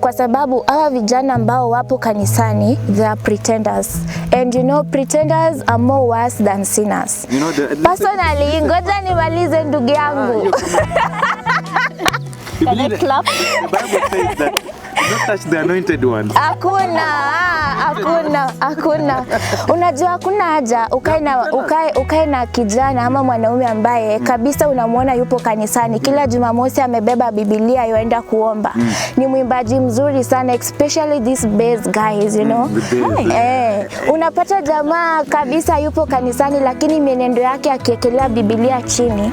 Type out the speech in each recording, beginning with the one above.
Kwa sababu hawa vijana ambao wapo kanisani, they are pretenders. And you know, pretenders are more worse than sinners. You know, personally, ngoja nimalize ndugu yangu. Can I clap? The Bible says that don't touch the anointed ones. Hakuna. Unajua hakuna haja ukae na kijana ama mwanaume ambaye kabisa unamwona yupo kanisani kila Jumamosi amebeba Biblia yoenda kuomba. Ni mwimbaji mzuri sana, especially these bass guys, you know. Unapata jamaa kabisa yupo kanisani lakini mienendo yake akiekelea Biblia chini.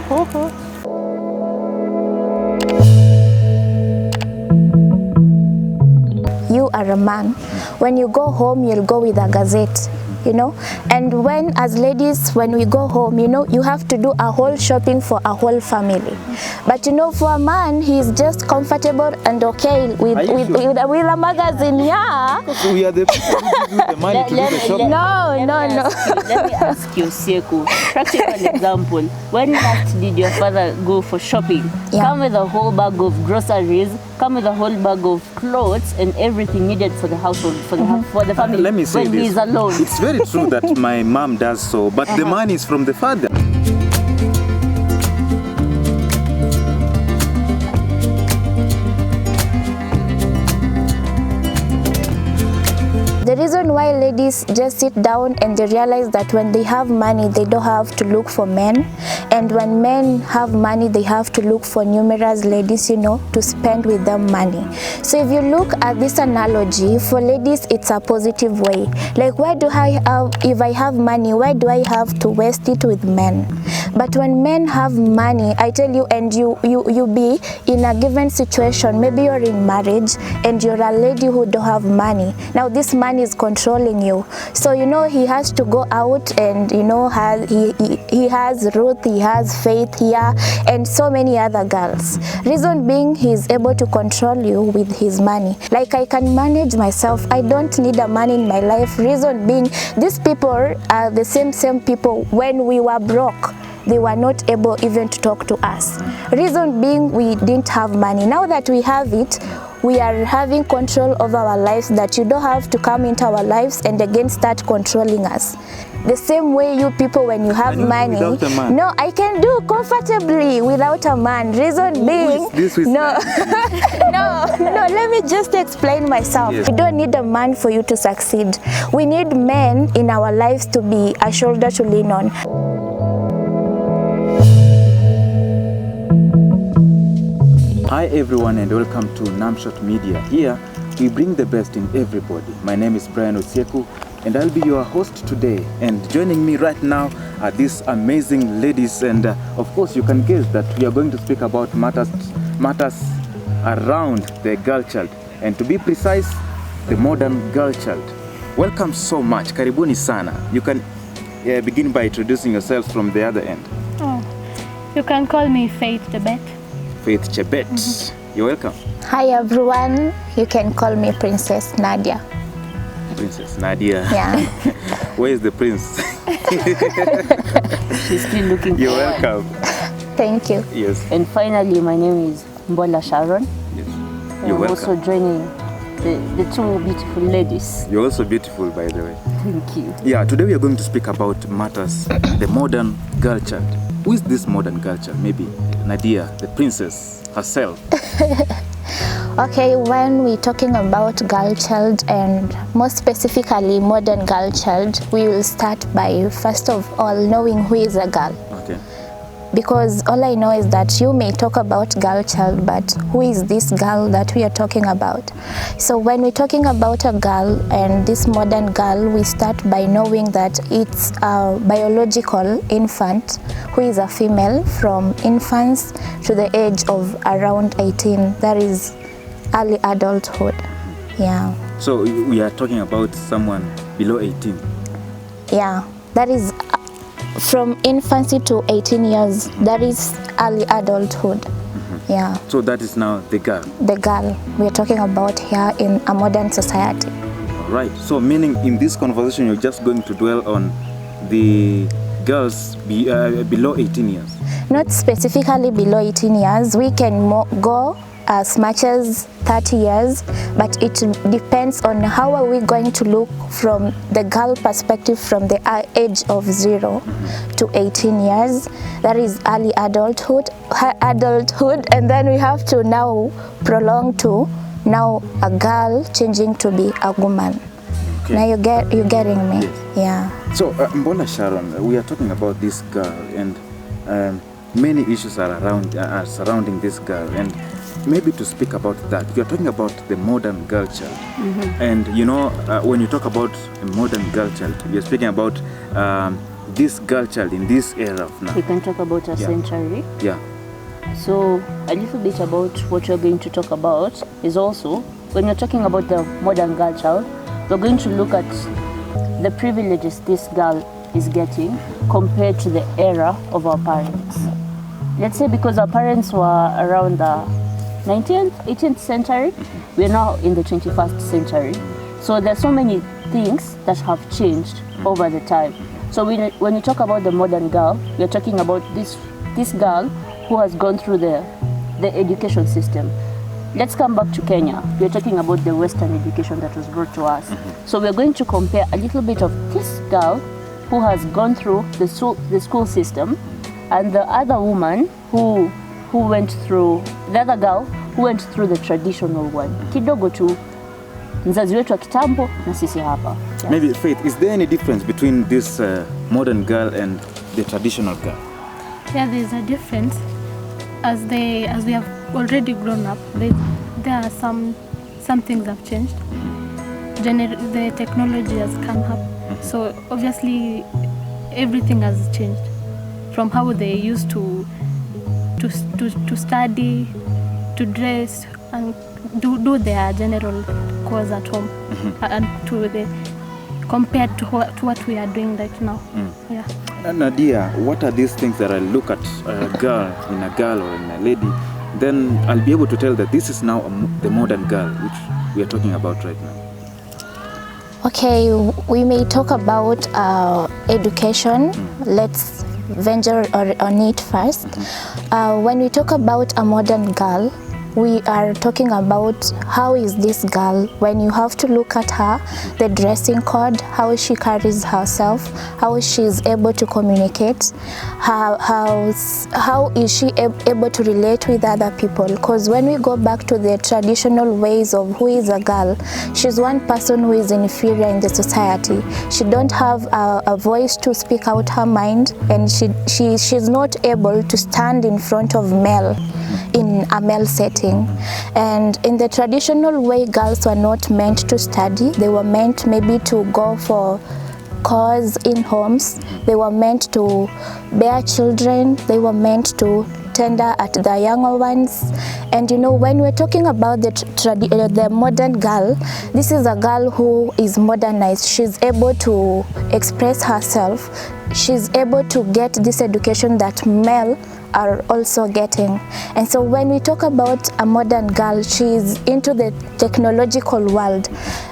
You are a man. When you go home, you'll go with a gazette, you know. And when, as ladies, when we go home, you know, you have to do a whole shopping for a whole family. But you know, for a man, he's just comfortable and okay with a magazine. Yeah. We are the people who give you the money to do the shopping. No. Let me ask you, Osieku, practical example. When last did your father go for shopping? Yeah. Come with a whole bag of groceries, come with a whole bag of clothes and everything needed for the household, for the family. Let me say when this. He's alone. It's very true that my mom does so, but the money is from the father. The reason why ladies just sit down and they realize that when they have money, they don't have to look for men. And when men have money, they have to look for numerous ladies, you know, to spend with them money. So if you look at this analogy, for ladies, it's a positive way. Like, if I have money, why do I have to waste it with men? But when men have money, I tell you, and you be in a given situation, maybe you're in marriage and you're a lady who don't have money. Now this man is controlling you. So, you know, he has to go out and, you know, he has Ruth, he has Faith here, and so many other girls. Reason being, he's able to control you with his money. Like, I can manage myself. I don't need a man in my life. Reason being, these people are the same people when we were broke. They were not able even to talk to us. Reason being, we didn't have money. Now that we have it, we are having control over our lives, that you don't have to come into our lives and again start controlling us. The same way you people, when you have money, no, I can do comfortably without a man. Reason being, no, let me just explain myself. Yes. We don't need a man for you to succeed. We need men in our lives to be a shoulder to lean on. Hi everyone and welcome to Namshot Media. Here we bring the best in everybody. My name is Brian Osieku and I'll be your host today. And joining me right now are these amazing ladies, and of course you can guess that we are going to speak about matters around the girl child, and to be precise, the modern girl child. Welcome so much. Karibuni sana. You can begin by introducing yourselves from the other end. You can call me Faith Chebet. Faith Chebet. You're welcome. Hi everyone, you can call me Princess Nadia. Princess Nadia. Yeah. Where is the prince? She's still looking for You're welcome. Thank you. Yes. And finally, my name is Mbola Sharon. Yes. I'm You're welcome. also joining the two beautiful ladies. You're also beautiful, by the way. Thank you. Yeah, today we are going to speak about matters, the modern girl child. Who is this modern girl child? Maybe Nadia, the princess herself. Okay, when we're talking about girl child, and more specifically modern girl child, we will start by first of all knowing who is a girl. Okay. Because all I know is that you may talk about girl child, but who is this girl that we are talking about? So when we're talking about a girl and this modern girl, we start by knowing that it's a biological infant who is a female from infants to the age of around 18. That is early adulthood. Yeah. So we are talking about someone below 18. Yeah, that is from infancy to 18 years. That is early adulthood. Yeah. So that is now the girl. The girl we are talking about here in a modern society. Right. So meaning in this conversation you're just going to dwell on the girls below 18 years. Not specifically below 18 years. We can go as much as 30 years, but it depends on how are we going to look from the girl perspective from the age of 0 to 18 years. That is early adulthood, and then we have to now prolong to now a girl changing to be a woman. Okay. Now you're getting me? Yes. Yeah. So, Mbola Sharon, we are talking about this girl, and many issues are surrounding this girl, and maybe to speak about that, we are talking about the modern girl child. And you know, when you talk about a modern girl child, you're speaking about this girl child in this era of now. We can talk about a century. Yeah. So a little bit about what you're going to talk about is also, when you're talking about the modern girl child, we're going to look at the privileges this girl is getting compared to the era of our parents. Let's say because our parents were around the 19th, 18th century, we're now in the 21st century. So there's so many things that have changed over the time. So when you talk about the modern girl, we're talking about this girl who has gone through the education system. Let's come back to Kenya. We're talking about the Western education that was brought to us. So we're going to compare a little bit of this girl who has gone through the school system and the other woman who went through, the other girl who went through the traditional one. Kidogo tu mzazi wetu wa kitambo na sisi hapa. Yeah. Maybe Faith, is there any difference between this modern girl and the traditional girl? Yeah, there's a difference. As we have already grown up, there are some things have changed. The technology has come up, so obviously everything has changed from how they used to study, to dress, and do their general course at home, and compared to what we are doing right now. Yeah. Nadia, what are these things that I look at a girl or in a lady, then I'll be able to tell that this is now the modern girl which we are talking about right now? Okay, we may talk about education. Let's venture on it first. When we talk about a modern girl, we are talking about how is this girl, when you have to look at her, the dressing code, how she carries herself, how she is able to communicate, how is she able to relate with other people. Because when we go back to the traditional ways of who is a girl, she's one person who is inferior in the society. She don't have a voice to speak out her mind, and she's not able to stand in front of male in a male setting. And in the traditional way, girls were not meant to study. They were meant maybe to go for cause in homes. They were meant to bear children. They were meant to tender at the younger ones. And you know, when we're talking about the modern girl, this is a girl who is modernized. She's able to express herself. She's able to get this education that male are also getting. And so when we talk about a modern girl, she's into the technological world.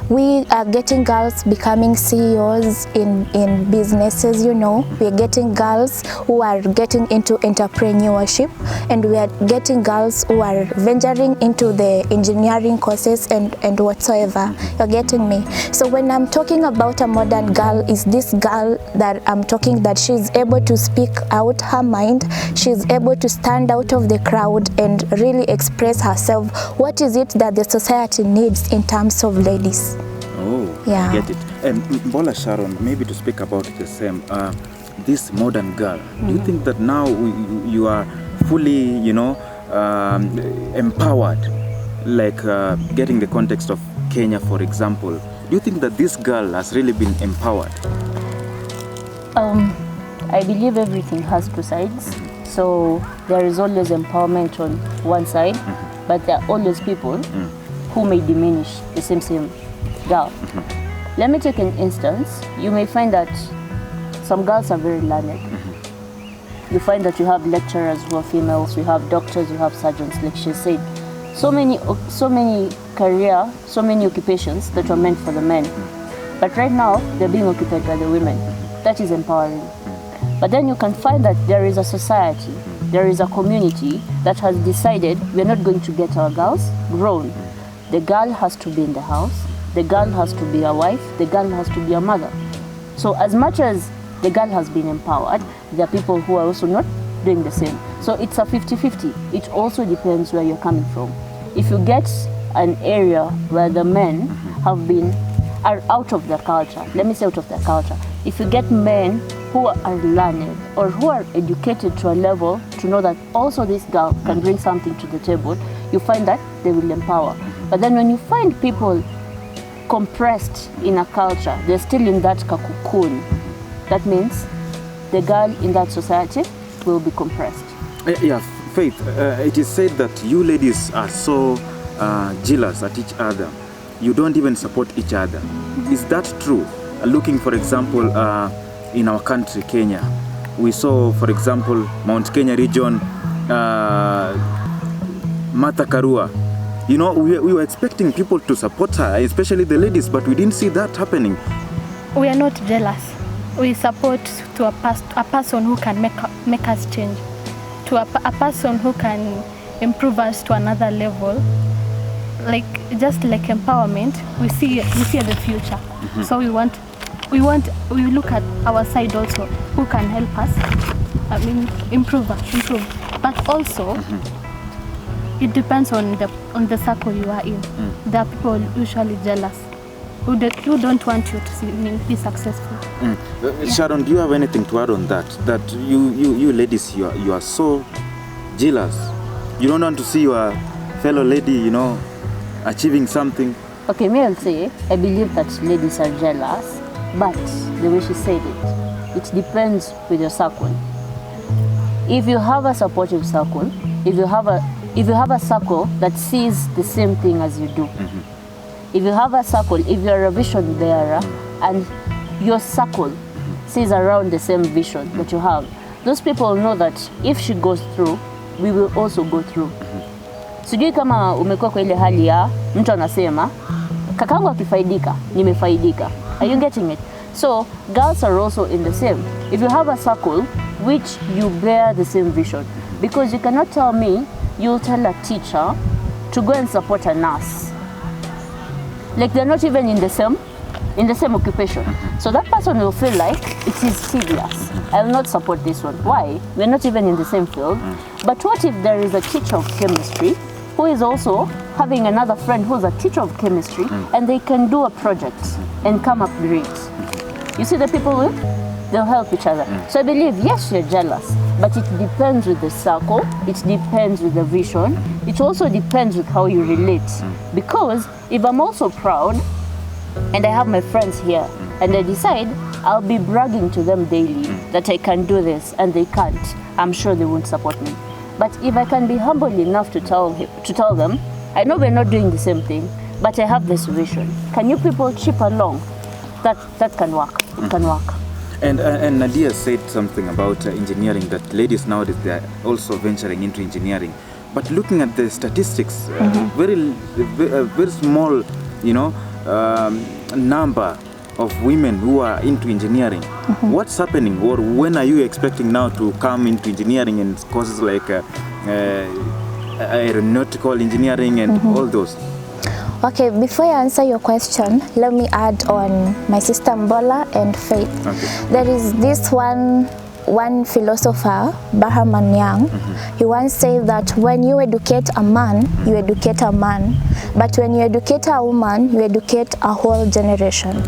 We are getting girls becoming CEOs in businesses, you know. We're getting girls who are getting into entrepreneurship, and we are getting girls who are venturing into the engineering courses and whatsoever. You're getting me? So when I'm talking about a modern girl, is this girl that I'm talking that she's able to speak out her mind, she's able to stand out of the crowd and really express herself. What is it that the society needs in terms of ladies? Oh, yeah. I get it. And Mbola Sharon, maybe to speak about the same, this modern girl, do you think that now you are fully, you know, empowered, like getting the context of Kenya, for example? Do you think that this girl has really been empowered? I believe everything has two sides. So there is always empowerment on one side, but there are always people who may diminish the same girl. Let me take an instance. You may find that some girls are very learned. You find that you have lecturers who are females, you have doctors, you have surgeons, like she said. So many career, so many occupations that were meant for the men. But right now, they're being occupied by the women. That is empowering. But then you can find that there is a society there is a community that has decided we're not going to get our girls grown. The girl has to be in the house, the girl has to be a wife, the girl has to be a mother. So as much as the girl has been empowered, there are people who are also not doing the same. So it's a 50-50. It also depends where you're coming from. If you get an area where the men are out of their culture, let me say out of their culture, if you get men who are learned or who are educated to a level to know that also this girl can bring something to the table, you find that they will empower. But then when you find people compressed in a culture, they're still in that cocoon, that means the girl in that society will be compressed. Yeah, Faith, it is said that you ladies are so jealous at each other. You don't even support each other. Is that true? Looking, for example, in our country, Kenya, we saw, for example, Mount Kenya region, Martha Karua. You know, we were expecting people to support her, especially the ladies, but we didn't see that happening. We are not jealous. We support to a person who can make us change, to a person who can improve us to another level. Like just like empowerment, we see the future. Mm-hmm. So we look at our side also, who can help us. Improve. But also, it depends on the circle you are in. There are people usually jealous who don't want you to be successful. Yeah. Sharon, do you have anything to add on that? That you ladies, you are so jealous. You don't want to see your fellow lady, you know, achieving something. Okay, me I'll say, I believe that ladies are jealous, but the way she said it depends with your circle. If you have a supportive circle, if you have a circle that sees the same thing as you do, if you have a circle, if you're a vision bearer and your circle sees around the same vision that you have, those people know that if she goes through, we will also go through. Sijui kama umekuwa kwa ile hali ya mtu anasema kakangu akifaidika nimefaidika. Are you getting it? So girls are also in the same. If you have a circle which you bear the same vision, because you cannot tell me you'll tell a teacher to go and support a nurse. Like they're not even in the same occupation. So that person will feel like it is serious. I will not support this one. Why? We're not even in the same field. But what if there is a teacher of chemistry who is also having another friend who's a teacher of chemistry and they can do a project and come up great? You see the people they'll help each other. So I believe, yes, you're jealous, but it depends with the circle, it depends with the vision, it also depends with how you relate. Because if I'm also proud and I have my friends here and I decide I'll be bragging to them daily that I can do this and they can't, I'm sure they won't support me. But if I can be humble enough to tell them, I know we're not doing the same thing, but I have this vision. Can you people chip along? That can work. It can work. And Nadia said something about engineering, that ladies nowadays they are also venturing into engineering. But looking at the statistics, very small, you know, number of women who are into engineering. What's happening, or when are you expecting now to come into engineering and courses like aeronautical engineering and all those? Okay, before I answer your question, let me add on my sister Mbola and Faith. Okay. There is this one philosopher, Bahman Young. He once said that when you educate a man, you educate a man. But when you educate a woman, you educate a whole generation.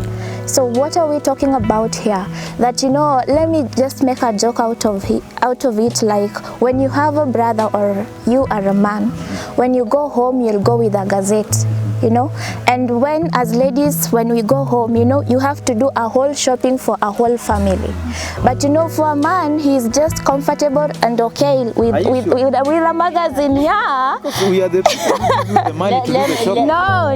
So what are we talking about here? That, you know, let me just make a joke out of it, like when you have a brother or you are a man, when you go home, you'll go with a gazette. You know, and when as ladies, when we go home, you know, you have to do a whole shopping for a whole family. But you know, for a man, he's just comfortable and okay with a magazine. Yeah. We are the people who use the money to do the shopping. No.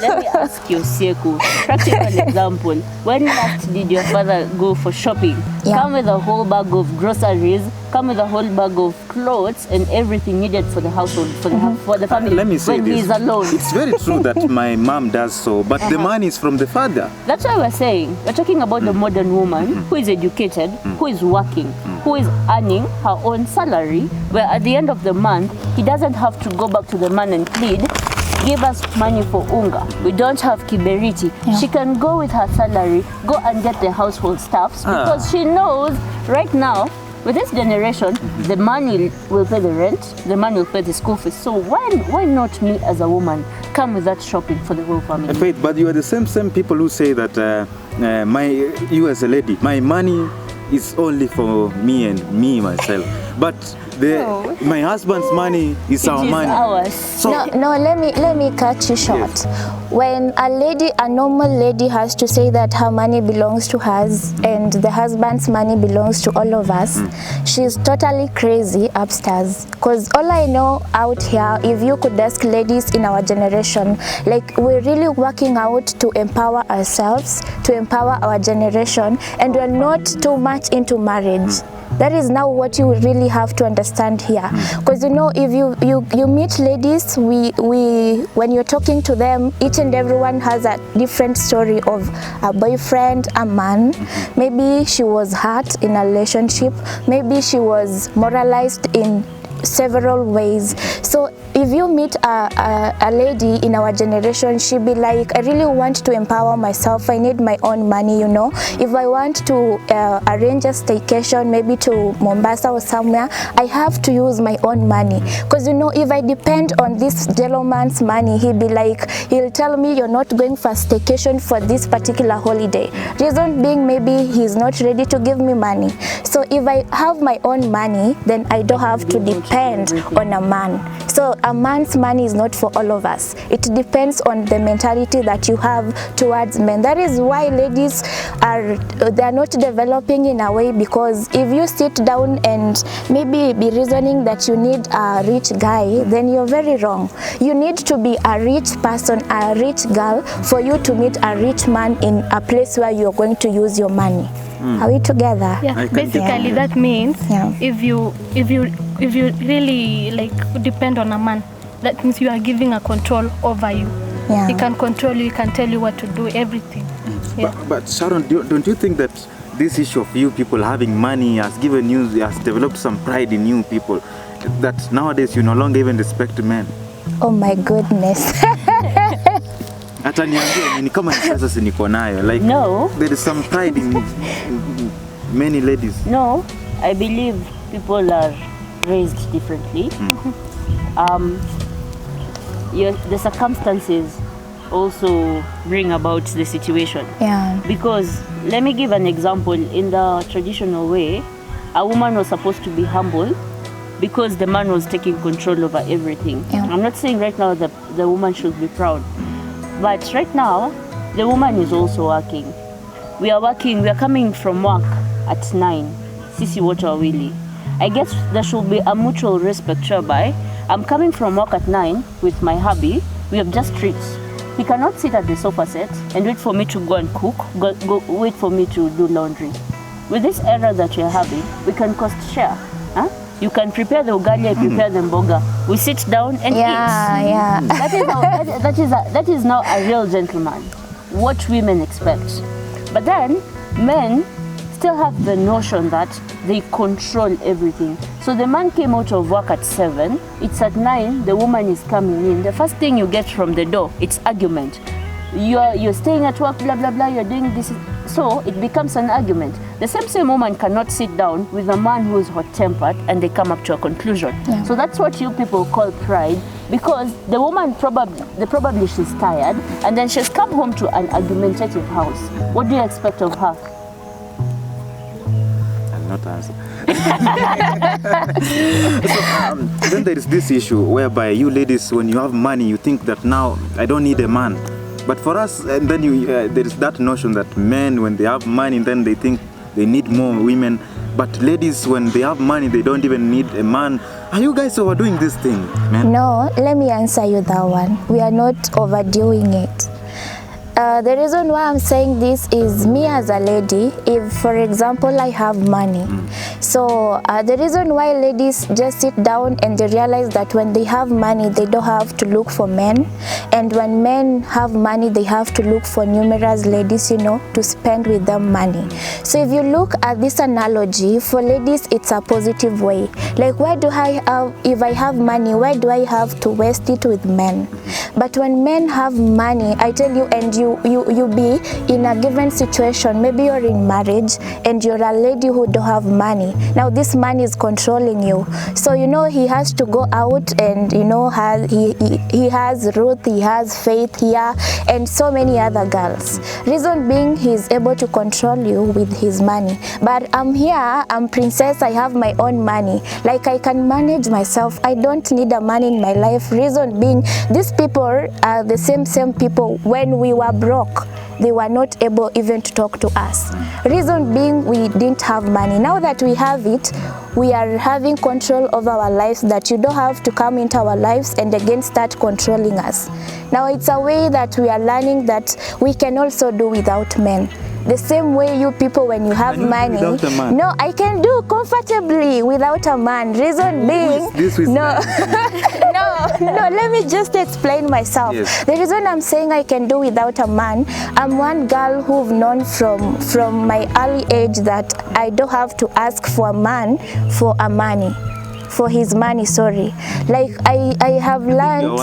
Let me ask you, Osieku, practical example. When last did your father go for shopping? Yeah. Come with a whole bag of groceries come with a whole bag of clothes and everything needed for the household, for the family. Let me say when this. he's alone. It's very true that my mom does so, but the money is from the father. That's why we're saying, we're talking about the modern woman who is educated, who is working, who is earning her own salary, where at the end of the month, he doesn't have to go back to the man and plead, give us money for unga. We don't have kiberiti. She can go with her salary, go and get the household stuffs because she knows right now, with this generation, the money will pay the rent, the money will pay the school fees. So why not me as a woman come with that shopping for the whole family? Faith, but you are the same people who say that you as a lady, my money is only for me and me myself. But my husband's money is our money. Ours. So, No, let me cut you short. Yes. When a normal lady has to say that her money belongs to hers and the husband's money belongs to all of us, she's totally crazy upstairs. Because all I know out here, if you could ask ladies in our generation, like we're really working out to empower ourselves, to empower our generation, and we're not too much into marriage. That is now what you really have to understand here, because you know, if you meet ladies, when you're talking to them, each and everyone has a different story of a boyfriend, a man. Maybe she was hurt in a relationship, maybe she was moralized in several ways. So if you meet a lady in our generation, she'll be like, I really want to empower myself, I need my own money, you know. If I want to arrange a staycation, maybe to Mombasa or somewhere, I have to use my own money. Because you know, if I depend on this gentleman's money, he'll tell me you're not going for a staycation for this particular holiday. Reason being, maybe he's not ready to give me money. So if I have my own money, then I don't have to depend on a man. So a man's money is not for all of us. It depends on the mentality that you have towards men. That is why ladies they're not developing in a way, because if you sit down and maybe be reasoning that you need a rich guy, then you're very wrong. You need to be a rich person, a rich girl, for you to meet a rich man in a place where you're going to use your money. Are we together? Yeah, basically that means if you really like depend on a man, that means you are giving a control over you. He can control you, he can tell you what to do, everything. But Sharon, don't you think that this issue of you people having money has developed some pride in you people, that nowadays you no longer even respect men? Oh my goodness. Hata niambie ni kama sasa si niko nayo, like No. there is some pride in many ladies. No, I believe people are raised differently. The circumstances also bring about the situation. Because let me give an example. In the traditional way, a woman was supposed to be humble because the man was taking control over everything. I'm not saying right now that the woman should be proud, but right now the woman is also working. We are coming from work at 9. Sisi wote wawili. I guess there should be a mutual respect whereby I'm coming from work at 9 with my hubby. We have just treats. He cannot sit at the sofa set and wait for me to go and cook, wait for me to do laundry. With this era that we are having, we can cost share. You can prepare the ugali, I prepare the mboga. We sit down and eat. That is now a real gentleman. What women expect. But then, men still have the notion that they control everything. So the man came out of work at 7, it's at 9, the woman is coming in. The first thing you get from the door, it's argument. You're staying at work, blah, blah, blah, you're doing this. So it becomes an argument. The same woman cannot sit down with a man who is hot-tempered and they come up to a conclusion. So that's what you people call pride, because the woman probably she's tired and then she's come home to an argumentative house. What do you expect of her? I'll not answer. So, then there is this issue whereby you ladies, when you have money, you think that now I don't need a man. But for us, and then there is that notion that men, when they have money, then they think they need more women. But ladies, when they have money, they don't even need a man. Are you guys overdoing this thing, man? No, let me answer you that one. We are not overdoing it. the reason why I'm saying this is me as a lady, if for example I have money. So the reason why ladies just sit down and they realize that when they have money, they don't have to look for men. And when men have money, they have to look for numerous ladies, to spend with them money. So if you look at this analogy, for ladies, it's a positive way. Like, why do I have, if I have money, why do I have to waste it with men? But when men have money, I tell you, and you be in a given situation, maybe you're in marriage and you're a lady who don't have money. Now this man is controlling you. So he has to go out and he has Ruth, he has Faith here, and so many other girls. Reason being, he's able to control you with his money. But I'm here, I'm princess, I have my own money. Like, I can manage myself. I don't need a man in my life. Reason being, these people are the same people when we were broke. They were not able even to talk to us. Reason being, we didn't have money. Now that we have it, we are having control of our lives, that you don't have to come into our lives and again start controlling us. Now it's a way that we are learning that we can also do without men. The same way you people, when you have money, no, I can do comfortably without a man. Reason being, no, no, let me just explain myself. Yes. The reason I'm saying I can do without a man, I'm one girl who've known from my early age that I don't have to ask for a man for a money. For his money, sorry. Like, I have learned,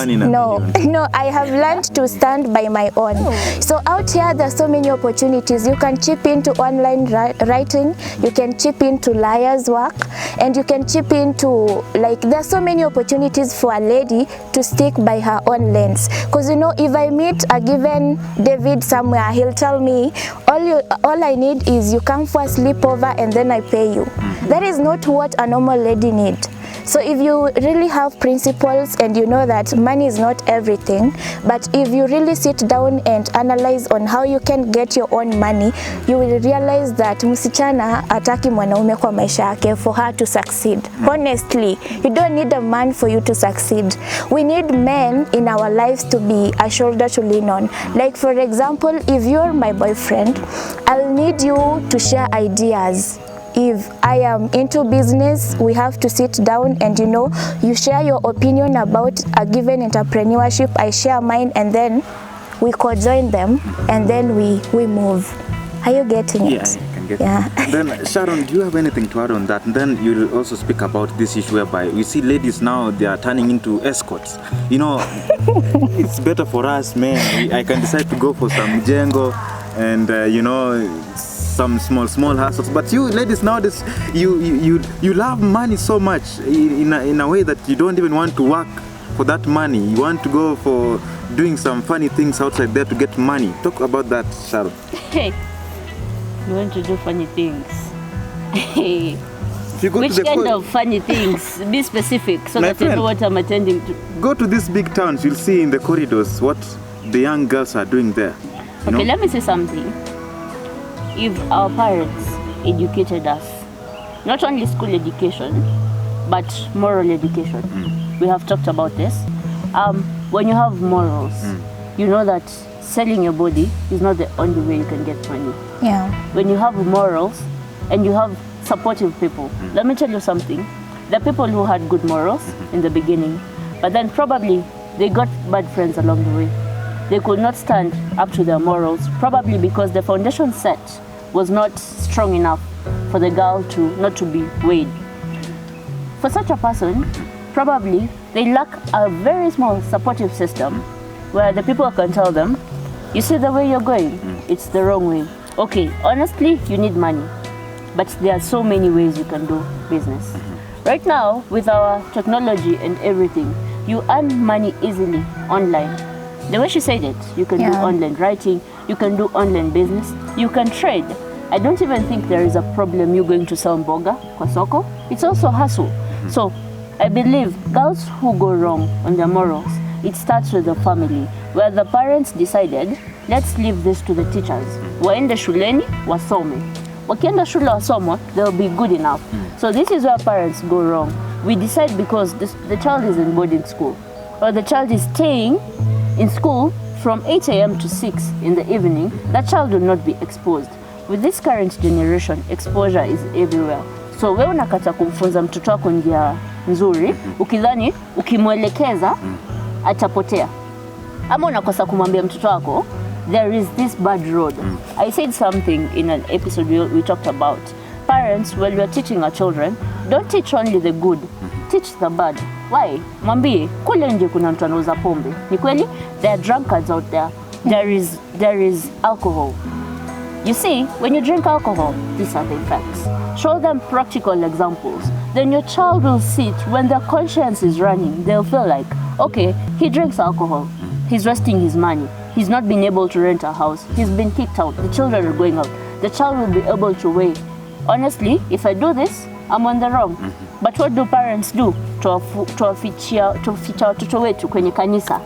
I have learned to stand by my own. So out here, there's so many opportunities. You can chip into online writing, you can chip into liar's work, and you can chip into, like, there's so many opportunities for a lady to stick by her own lanes. Because if I meet a given David somewhere, he'll tell me, all I need is you come for a sleepover and then I pay you. That is not what a normal lady needs. So if you really have principles and you know that money is not everything, but if you really sit down and analyze on how you can get your own money, you will realize that msichana hataki mwanaume kwa maisha yake for her to succeed. Honestly, you don't need a man for you to succeed. We need men in our lives to be a shoulder to lean on. Like, for example, if you're my boyfriend, I'll need you to share ideas. If I am into business, we have to sit down and you share your opinion about a given entrepreneurship, I share mine, and then we co-join them and then we move. Are you getting it? Yeah, I can get it. Then Sharon, do you have anything to add on that? And then you'll also speak about this issue whereby we see ladies now, they are turning into escorts. It's better for us men. I can decide to go for some jengo and some small hustles, but you ladies nowadays, you love money so much in a way that you don't even want to work for that money. You want to go for doing some funny things outside there to get money. Talk about that, Sharon. Hey, you want to do funny things? If you go Which to kind of funny things? Be specific so that you know what I'm attending to. Go to these big towns, you'll see in the corridors what the young girls are doing there. Okay, let me say something. If our parents educated us, not only school education, but moral education, we have talked about this. When you have morals, you know that selling your body is not the only way you can get money. Yeah. When you have morals and you have supportive people, let me tell you something. The people who had good morals in the beginning, but then probably they got bad friends along the way. They could not stand up to their morals, probably because the foundation set was not strong enough for the girl not to be weighed. For such a person, probably they lack a very small supportive system where the people can tell them, you see the way you're going, it's the wrong way. Okay, honestly, you need money, but there are so many ways you can do business. Right now, with our technology and everything, you earn money easily online. The way she said it, you can do online writing, you can do online business, you can trade. I don't even think there is a problem you going to sell mboga kwa soko. It's also hustle. So I believe girls who go wrong on their morals, it starts with the family, where the parents decided, let's leave this to the teachers. Waende shuleni, wasome. Wakienda shule wasoma, they'll be good enough. So this is where parents go wrong. We decide because the child is in boarding school, or the child is staying in school from 8 a.m. to 6 in the evening, that child will not be exposed. With this current generation, exposure is everywhere. So wewe unakata kumfunza mtoto wako njia nzuri, ukidhani ukimwelekeza atapotea. Ama unakosa kumwambia mtoto wako there is this bad road. I said something in an episode we talked about. Parents, when we are teaching our children, don't teach only the good, teach the bad. Why? Mwambie, kule nje kuna mtu anauza pombe. Ni kweli? There are drunkards out there. There is alcohol. You see, when you drink alcohol, these are the effects. Show them practical examples. Then your child will see it when their conscience is running. They'll feel like, okay, he drinks alcohol. He's wasting his money. He's not been able to rent a house. He's been kicked out. The children are going out. The child will be able to weigh, honestly, if I do this, I'm on the wrong. But what do parents do? Tuwaficha watoto wetu kwenye kanisa.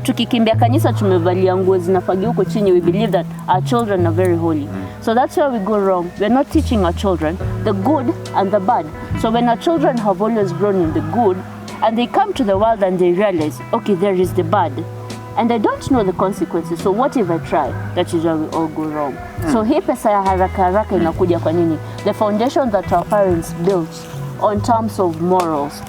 Tukikimbia kanisa tumevalia nguo zinafagi huko chini. We believe that our children are very holy. So that's where we go wrong. We're not teaching our children the good and the bad. So when our children have always grown in the good, and they come to the world and they realize, okay, there is the bad, and I don't know the consequences, so what if I try? That is where we all go wrong. So hii pesa ya haraka inakuja kwa nini? The foundation that our parents built on terms of morals,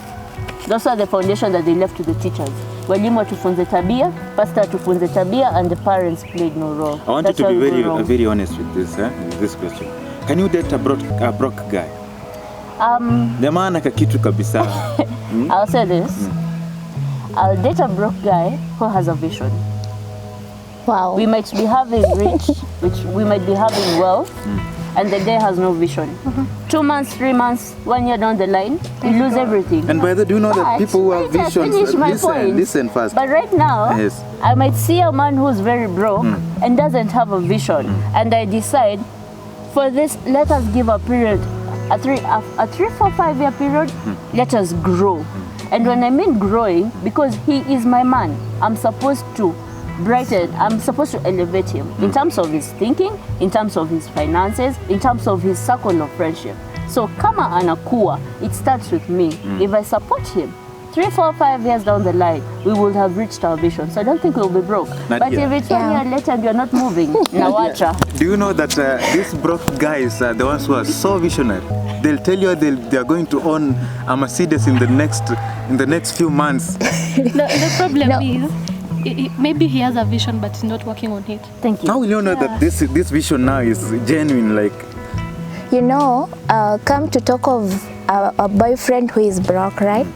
those are the foundation that they left to the teachers. Walimu watufunze tabia, pastor tufunze tabia, and the parents played no role. I wanted to be very honest with this question. Can you date a broke guy? The man kakitu kabisa. I'll say this. I'll date a broke guy who has a vision. Wow. We might be having we might be having wealth, and the guy has no vision. 2 months, 3 months, 1 year down the line, we lose everything. And by the way, do you know that people who have visions, listen first. But right now, yes, I might see a man who's very broke and doesn't have a vision, and I decide, for this, let us give a period, a 3, 4, 5 year period, let us grow. And when I mean growing, because he is my man, I'm supposed to brighten, I'm supposed to elevate him in terms of his thinking, in terms of his finances, in terms of his circle of friendship. So kama anakuwa, it starts with me. If I support him, 3, 4, 5 years down the line, we will have reached our vision. So I don't think we'll be broke. But if it's 1 year later and you're not moving, nawacha. Do you know that these broke guys are the ones who are so visionary? They'll tell you they are going to own a Mercedes in the next few months. The problem is, maybe he has a vision but he's not working on it. Thank you. How will you know that this vision now is genuine? Like, you know, come to talk of a boyfriend who is broke, right?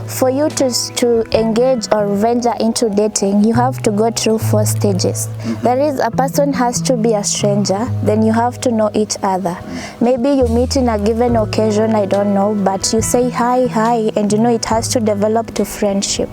For you to engage or venture into dating, you have to go through 4 stages. There is a person has to be a stranger, then you have to know each other. Maybe you meet in a given occasion, I don't know, but you say hi, and you know it has to develop to friendship.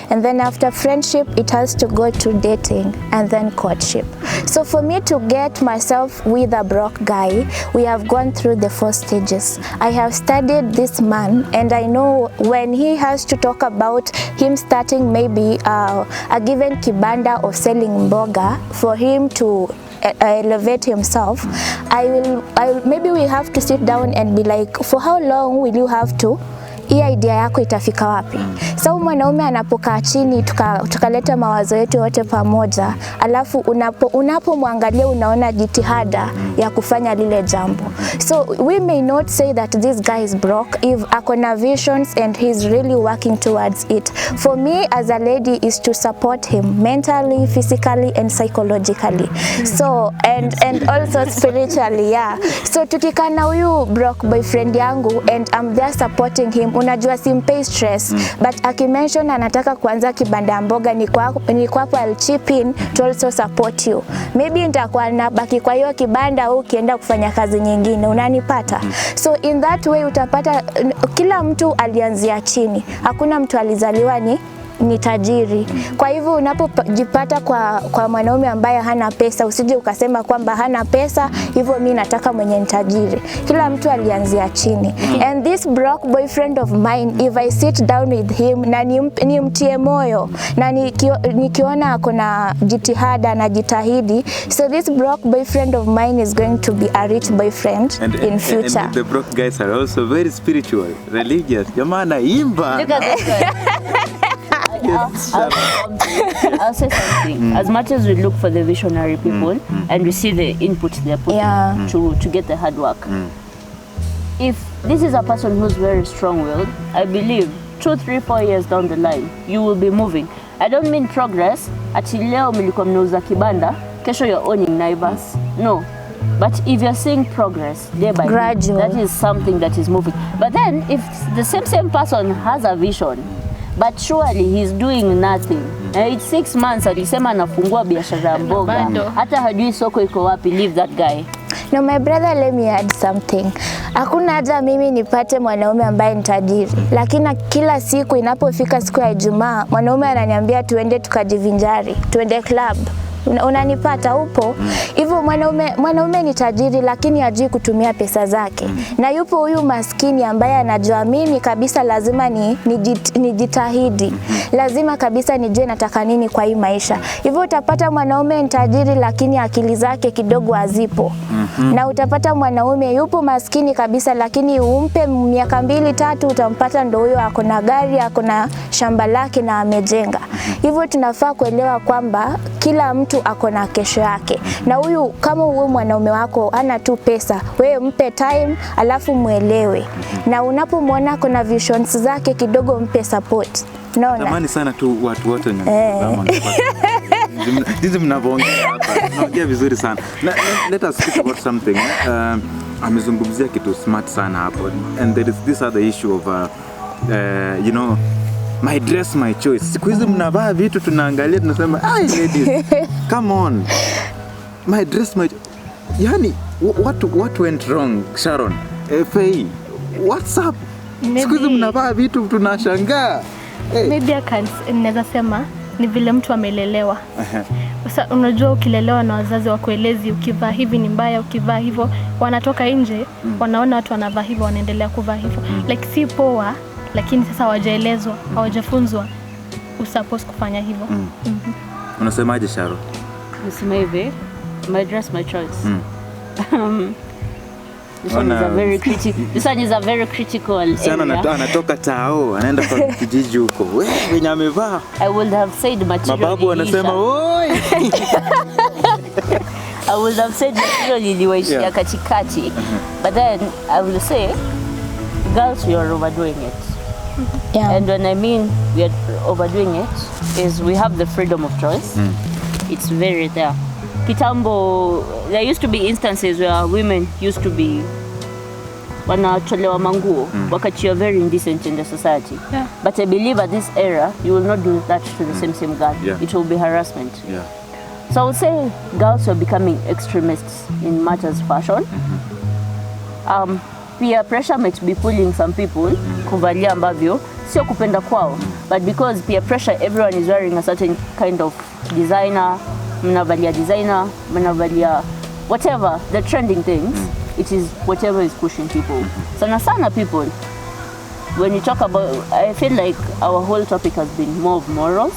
And then after friendship, it has to go to dating and then courtship. So for me to get myself with a broke guy, we have gone through the 4 stages. I have studied this man, and I know when he has to talk about him starting maybe a given kibanda of selling mboga for him to elevate himself, maybe we have to sit down and be like, for how long will you have to, hii idea yako itafika wapi? So mwanaume anapokaa chini tukaleta mawazo yetu yote pamoja, alafu unapomwangalia unaona jitihada ya kufanya lile jambo. So we may not say that this guy is broke if akona visions and he's really working towards it. For me as a lady is to support him mentally, physically and psychologically. So and also spiritually, yeah. So tukikaa na huyu broke boyfriend yangu and I'm there supporting him, unajua simpay stress, but akimention anataka kuanza kibanda mboga, ni kwapo I'll chip in to also support you. Maybe nitakuwa nabaki kwa hiyo kibanda au ukienda kufanya kazi nyingine, unanipata? So in that way utapata kila mtu alianzia chini. Hakuna mtu alizaliwa ni tajiri. Kwa hivyo unapojipata kwa mwanaume ambaye hana pesa, usije ukasema kwamba hana pesa hivyo mimi nataka mwenye ni tajiri. Kila mtu alianzia chini. And this broke boyfriend of mine, if I sit down with him na nimtie moyo na nikiona akona jitihada na jitahidi, so this broke boyfriend of mine is going to be a rich boyfriend in future. And the broke guys are also very spiritual, religious. Jamana imba. Look at this guy. I'll say something. As much as we look for the visionary people and we see the input they're putting to get the hard work, if this is a person who's very strong-willed, I believe 2, 3, 4 years down the line, you will be moving. I don't mean progress. Ati leo mlikuwa mnauza kibanda, kesho you're owning Naivas. No. But if you're seeing progress day by day, that is something that is moving. But then if the same person has a vision, but surely he's doing nothing. It's 6 months alisema anafungua biashara ya mboga. Hata hajui soko iko wapi, leave that guy. No, my brother, let me add something. Hakuna haja mimi nipate mwanaume ambaye ni tajiri. Lakini kila siku inapofika siku ya Ijumaa, mwanaume ananiambia tuende tukajivinjari, tuende club. Unanipata upo hivyo. Mwanaume ni tajiri lakini hajui kutumia pesa zake, na yupo huyu maskini ambaye anajua mimi kabisa lazima nijitahidi, lazima kabisa nijue nataka nini kwa hii maisha. Hivyo utapata mwanaume ni tajiri lakini akili zake kidogo hazipo, na utapata mwanaume yupo maskini kabisa lakini umpe miaka 2, 3 utampata ndo huyo ako na gari, ako na shamba lake na amejenga. Hivyo tunafaa kuelewa kwamba kila mtu ako na kesho yake, na huyu kama huyu mwanaume wako ana tu pesa, wewe mpe time alafu muelewe, na unapomwona kuna visions zake kidogo mpe support. Naona tamani sana tu watu wote hizi mnavyoongea hapa, mnaongea vizuri sana. Let us speak about something. Amezungumzia kitu smart sana hapo, and there is this other issue of you know, my dress my choice. Siku hizi mnavaa vitu tunaangalia tunasema hey ladies, come on, my dress my yani what went wrong Sharon? Faye, what's up? Siku hizi mnavaa vitu tunashangaa. Hey. Maybe naweza sema ni vile mtu amelelewa. Sasa unajua ukilelewa na wazazi wakuelezi ukivaa hivi ni mbaya, ukivaa hivyo, wanatoka nje wanaona watu wanavaa hivyo wanaendelea kuvaa hivyo. Like si poa, lakini sasa hawajaelezwa, hawajafunzwa usupposed kufanya hivyo. Unasemaje Sharon? Nasema hivi, my dress my choice. This one is a very critical area. Sana anatoka tao, anaenda kwa kijiji huko. Wewe wenye amevaa. I would have said material. Mababu wanasema oi. I would have said material iliwaishia katikati. But then I will say girls, we are overdoing it. Yeah. And when I mean we are overdoing it is we have the freedom of choice. It's very there. Kitambo, there used to be instances where women used to be wanatolewa manguo wakati you're very indecent in the society. Yeah. But I believe at this era you will not do that to the same girl. Yeah. It will be harassment. Yeah. So I would say girls are becoming extremists in matters fashion. Peer pressure might be pulling some people kuvalia ambavyo sio kupenda kwao, but because peer pressure, everyone is wearing a certain kind of designer, mnavalia designer, mnavalia whatever the trending things. It is whatever is pushing people. Sana people, when you talk about, I feel like our whole topic has been more of morals.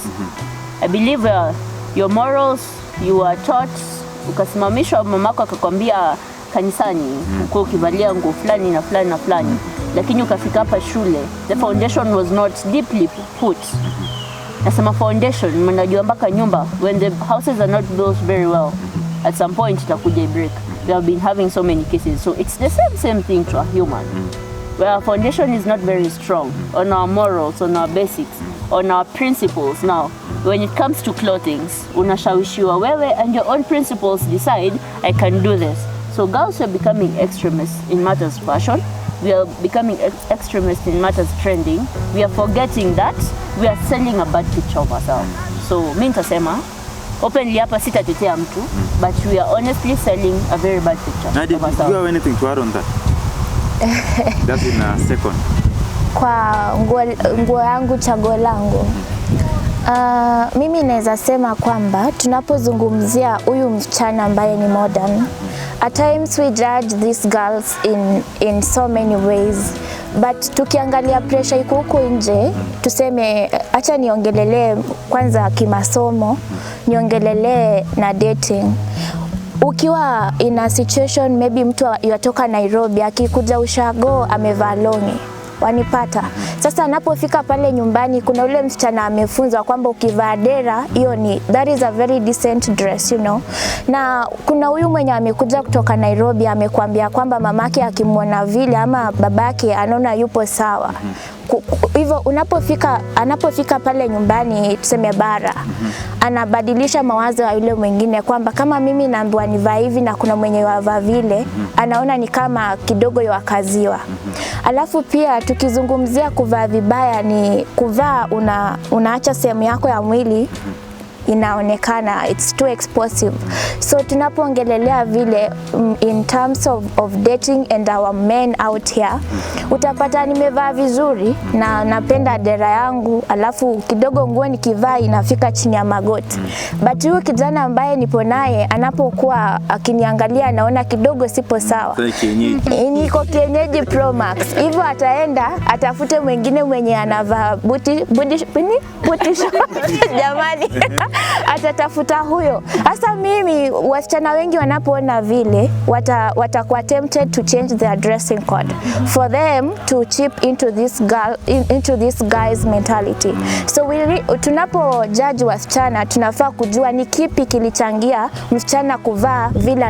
I believe your morals, you are taught, ukasimamishwa mamako akakwambia kanisani uko ukivalia nguo fulani na fulani na fulani, lakini ukafika hapa shule the foundation was not deeply put. Nasema foundation, mnajua mpaka nyumba, when the houses are not built very well, at some point itakuja break. We have been having so many cases, so it's the same thing to a human. Where our foundation is not very strong on our morals, on our basics, on our principles. Now, when it comes to clothing, unashawishiwa wewe and your own principles decide, I can do this. So girls are becoming extremists in matters fashion. We are becoming extremists in matters trending. We are forgetting that we are selling a bad picture of ourselves. So mimi nitasema openly hapa sitatetea mtu, but we are honestly selling a very bad picture of ourselves. Do you have anything to add on that? That's in a second. Kwa nguo yangu, chaguo langu, mimi naweza sema kwamba tunapozungumzia huyu msichana ambaye ni modern, at times we judge these girls in so many ways, but tukiangalia pressure iko huko nje, tuseme acha niongelelee kwanza kimasomo, niongelelee na dating. Ukiwa in a situation maybe mtu yatoka Nairobi akikuja ushago amevaa longi, wanipata. Sasa anapofika pale nyumbani kuna ule msichana amefunzwa kwamba ukivaa dera hiyo ni that is a very decent dress, you know. Na kuna huyu mwenye amekuja kutoka Nairobi amekwambia kwamba mamake akimwona vile ama babake anaona yupo sawa. Hivyo anapofika pale nyumbani tuseme bara, anabadilisha mawazo ya yule mwingine kwamba kama mimi naambiwa nivaa hivi na kuna mwenye wavaa vile, anaona ni kama kidogo yakaziwa. Alafu pia tukizungumzia kuvaa vibaya ni kuvaa unaacha sehemu yako ya mwili inaonekana, it's too explosive. So tunapoongelelea vile in terms of dating and our men out here, utapata nimevaa vizuri na napenda dera yangu, alafu kidogo nguo nikivaa inafika chini ya magoti. But huyu kijana ambaye nipo naye anapokuwa akiniangalia anaona kidogo sipo sawa. Niko kienyeji Pro Max. Hivyo ataenda atafute mwingine mwenye anavaa buti jamani. Atatafuta huyo. Hasa mimi wasichana wengi wanapoona vile watakuwa tempted to change their dressing code for them to chip into this guy's mentality. So tunapo judge wasichana tunafaa kujua ni kipi kilichangia msichana kuvaa vile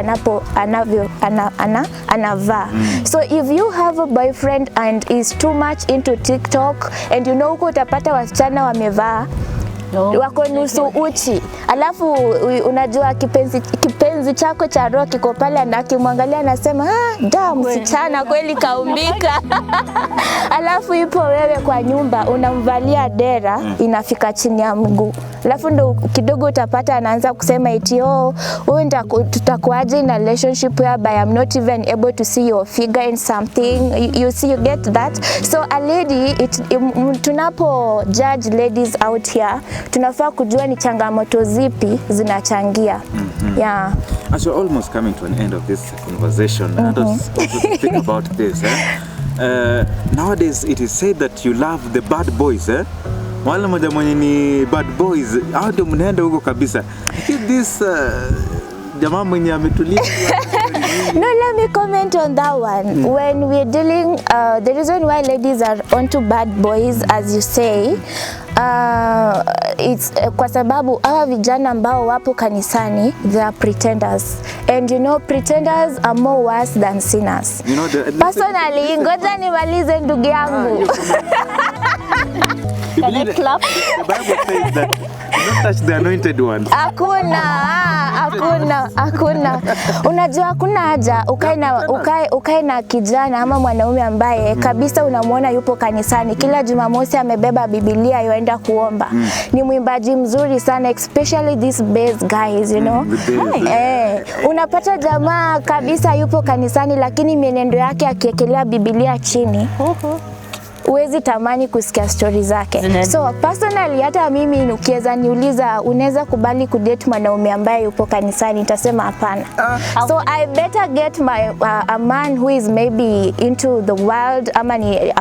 anavaa. So if you have a boyfriend and is too much into TikTok and you know huko utapata wasichana wamevaa wako nusu uchi, alafu unajua kipenzi chako cha roho kiko pale na akimwangalia anasema msichana kweli kaumbika. Alafu ipo wewe kwa nyumba unamvalia dera inafika chini ya mguu, alafu ndo kidogo utapata anaanza kusema eti tutakuaje in a relationship whereby I'm not even able to see your figure in something. You see, you get that? So a lady, tunapo judge ladies out here, tunafaa kujua ni changamoto zipi zinachangia. Yeah. As we're almost coming to an end of this conversation, let us also think about this. Nowadays it is said that you love the bad boys. Wale moja mwenye ni bad boys, hao ndio mnaenda huko kabisa. This jamaa mwenye ametulia. No, let me comment on that one. When we're dealing, the reason why ladies are onto bad boys, as you say, it's kwa sababu hawa vijana ambao wapo kanisani, they are pretenders, and you know pretenders are more worse than sinners. You know, personally, ngoja nimalize ndugu yangu. Can I clap? The Bible says that don't touch the anointed ones. Hakuna. Unajua hakuna haja ukae na kijana ama mwanaume ambaye kabisa unamuona yupo kanisani kila Jumamosi amebeba Biblia yoenda kuomba. Ni mwimbaji mzuri sana, especially these bass guys, you know. Unapata jamaa kabisa yupo kanisani lakini mienendo yake akiekelea Biblia chini. Uwezi tamani kusikia story zake. So personally hata mimi ukiweza niuliza unaweza kubali kudate mwanaume ambaye yupo kanisani, nitasema hapana. So I better get a man who is maybe into the world ama ni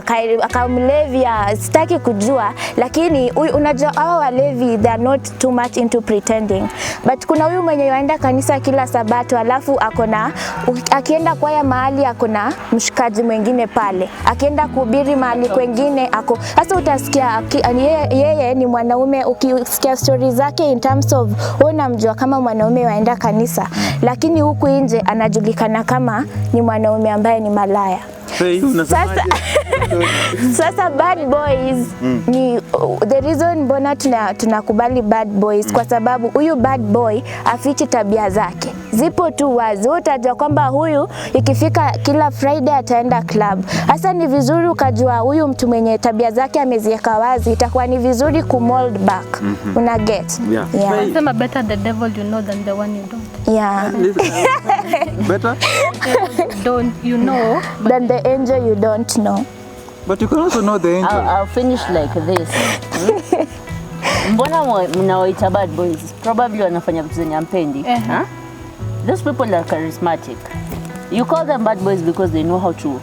akamlevia, sitaki kujua, lakini unajua hao walevi they are not too much into pretending. But kuna huyu mwenye yaenda kanisa kila Sabato alafu akienda kwaya mahali akona mshikaji mwingine pale, akienda kuhubiri mahali kwengine ako. Sasa utasikia yeye ni mwanaume, ukisikia stories zake in terms of unamjua kama mwanaume waenda kanisa, lakini huku nje anajulikana kama ni mwanaume ambaye ni malaya. Sasa bad boys ni the reason mbona tunakubali bad boys kwa sababu huyu bad boy afichi tabia zake. Zipo tu wazi. Utajua kwamba huyu ikifika kila Friday ataenda club. Hasa ni vizuri ukajua huyu mtu mwenye tabia zake ameziweka wazi, itakuwa ni vizuri kumold back. Una get? Yeah. Sema better the devil you know than the one you don't. Yeah. Better? Don't you know than the angel you don't know. But you can also know the angel. I'll finish like this. Mbona mnaoita bad boys? Probably wanafanya vitu zenye ampendi. Those people are charismatic. You call them bad boys because they know how to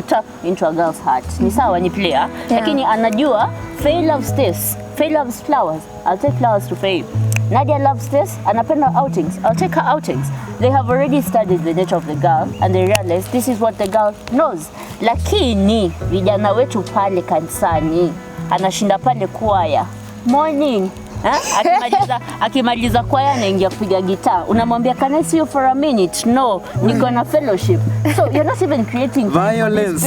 tap into a girl's heart. Ni sawa ni player, lakini anajua Faye loves this, Faye loves flowers. I'll take flowers to Faye. Nadia loves this, anapenda outings. I'll take her outings. They have already studied the nature of the girl and they realize this is what the girl knows. Lakini vijana wetu pale kanisani anashinda pale kwaya. Morning. Akimaliza kwaya anaingia kupiga gitaa. Unamwambia can I see you for a minute? No, niko na fellowship. So you're not even creating violence.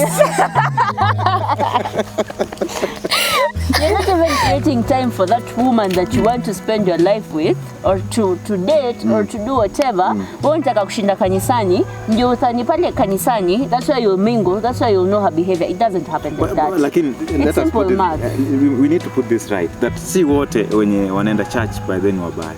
You're not even creating time for that woman that you want to spend your life with or to date or to do whatever. Wewe unataka kushinda kanisani, ndio uthani pale kanisani, that's why you'll mingle, that's why you'll know her behavior. It doesn't happen like that. Lakini let us put it, we need to put this right, that si wote wenye wanaenda church by then wabaya.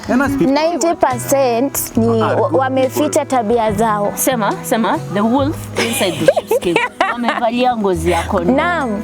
90% ni wameficha tabia zao. Sema, the wolf inside the sheepskin. Wamevalia ngozi ya kondoo. Naam.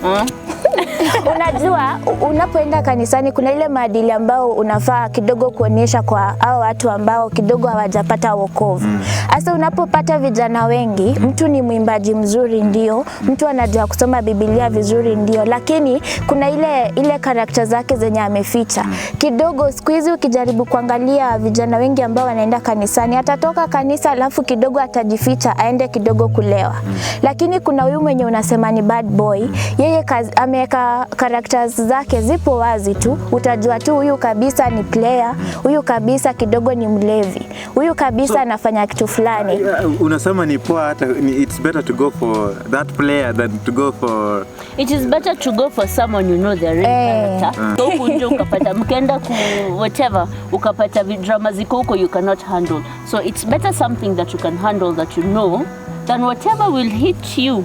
Unajua unapoenda kanisani kuna ile maadili ambao unafaa kidogo kuonyesha kwa hao watu ambao kidogo hawajapata wokovu. Sasa unapopata vijana wengi, mtu ni mwimbaji mzuri ndio, mtu anajua kusoma Biblia vizuri ndio, lakini kuna ile karakta zake zenye ameficha. Kidogo siku hizi ukijaribu kuangalia vijana wengi ambao wanaenda kanisani, atatoka kanisa alafu kidogo atajificha aende kidogo kulewa. Lakini kuna huyu mwenye unasema ni bad boy, yeye ameweka characters zake zipo wazi tu, utajua tu huyu kabisa ni player, huyu kabisa kidogo ni mlevi, huyu kabisa anafanya kitu fulani. Unasema ni poa, hata it's better to go for that player than to go for, it is better to go for someone you know their real character. So kunjo ukapata mkenda ku whatever, ukapata drama ziko huko you cannot handle. So it's better something that you can handle, that you know, than whatever will hit you.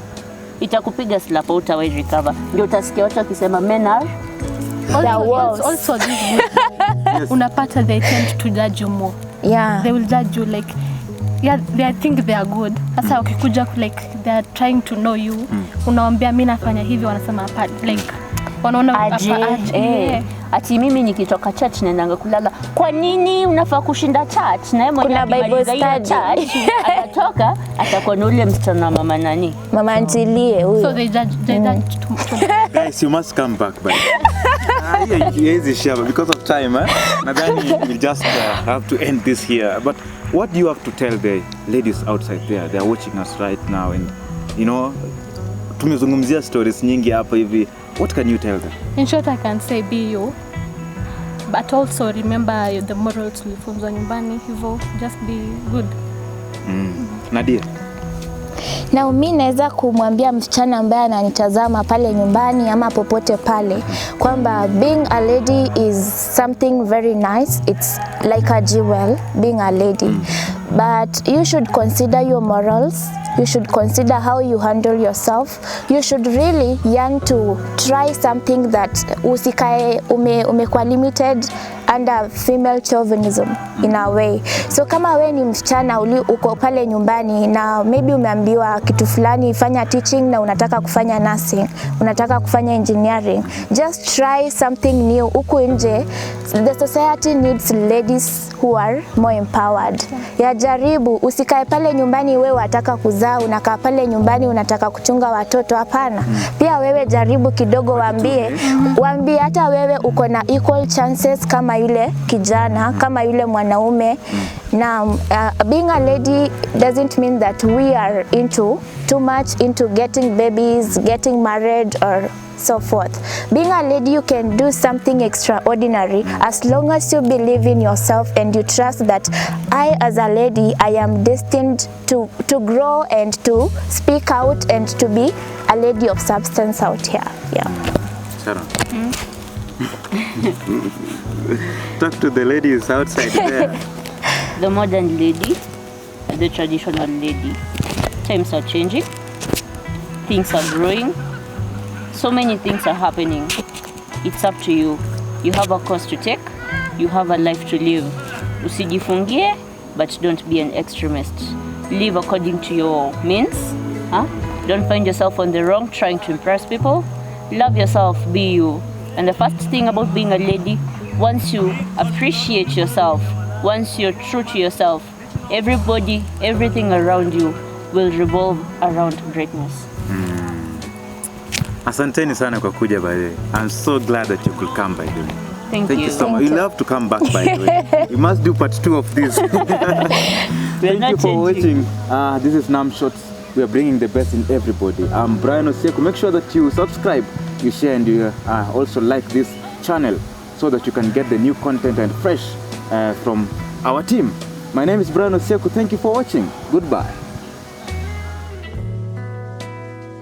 Itakupiga slap out away recover. Ndio utasikia watu wakisema men are also this yes. Unapata they tend to judge you more. Yeah. They will judge you like they think they are good. Sasa ukikuja like they are trying to know you. Unawaambia mimi nafanya hivi, wanasema like wanaona aje. Ati mimi nikitoka church naenda kulala. Kwa nini unafaa kushinda church? Na yeye mwenyewe akimaliza hiyo church atatoka atakuwa na ule msichana mama nani? Mama ntilie huyo. So they judge guys, you must come back by. Easy share because of time, Nadhani we'll just have to end this here. But what do you have to tell the ladies outside there? They are watching us right now and you know, tumezungumzia stories nyingi hapa hivi. What can you tell them? In short, I can say be you, but also remember the morals ulifunzwa nyumbani, hivyo just be good. Nadia? Na mimi naweza kumwambia msichana ambaye ananitazama pale nyumbani ama popote pale kwamba being a lady is something very nice. It's like a jewel, being a lady. But you should consider your morals. You should consider how you handle yourself. You should really yearn to try something that usikae umekuwa limited under female chauvinism in a way. So kama we ni msichana uko pale nyumbani na maybe umeambiwa kitu fulani fanya teaching na unataka kufanya nursing, unataka kufanya engineering, just try something new. Huku nje the society needs ladies who are more empowered. Ya jaribu, usikae pale nyumbani wewe unataka kuzaa, unakaa pale nyumbani unataka kuchunga watoto, hapana. Pia wewe jaribu kidogo, waambie hata wewe uko na equal chances kama yule kijana, kama yule mwanaume. Na being a lady doesn't mean that we are too much into getting babies, getting married or so forth. Being a lady, you can do something extraordinary as long as you believe in yourself and you trust that I as a lady, I am destined to grow and to speak out and to be a lady of substance out here. Yeah. Sharon. Talk to the ladies outside there. The modern lady, the traditional lady. Times are changing. Things are growing. So many things are happening. It's up to you. You have a course to take. You have a life to live. Usijifungie, but don't be an extremist. Live according to your means. Don't find yourself on the wrong trying to impress people. Love yourself, be you. And the first thing about being a lady, once you appreciate yourself, once you're true to yourself, everybody, everything around you will revolve around greatness. Asanteni sana kwa kuja by the way. I'm so glad that you could come by the way. Thank Thank you so much. You'll have to come back, by the way. We must do part 2 of this. Thank you for watching. This is Nam Shots. We are bringing the best in everybody. I'm Brian Osieku. Make sure that you subscribe, you share, and you also like this channel so that you can get the new content and fresh from our team. My name is Brian Osieku. Thank you for watching. Goodbye.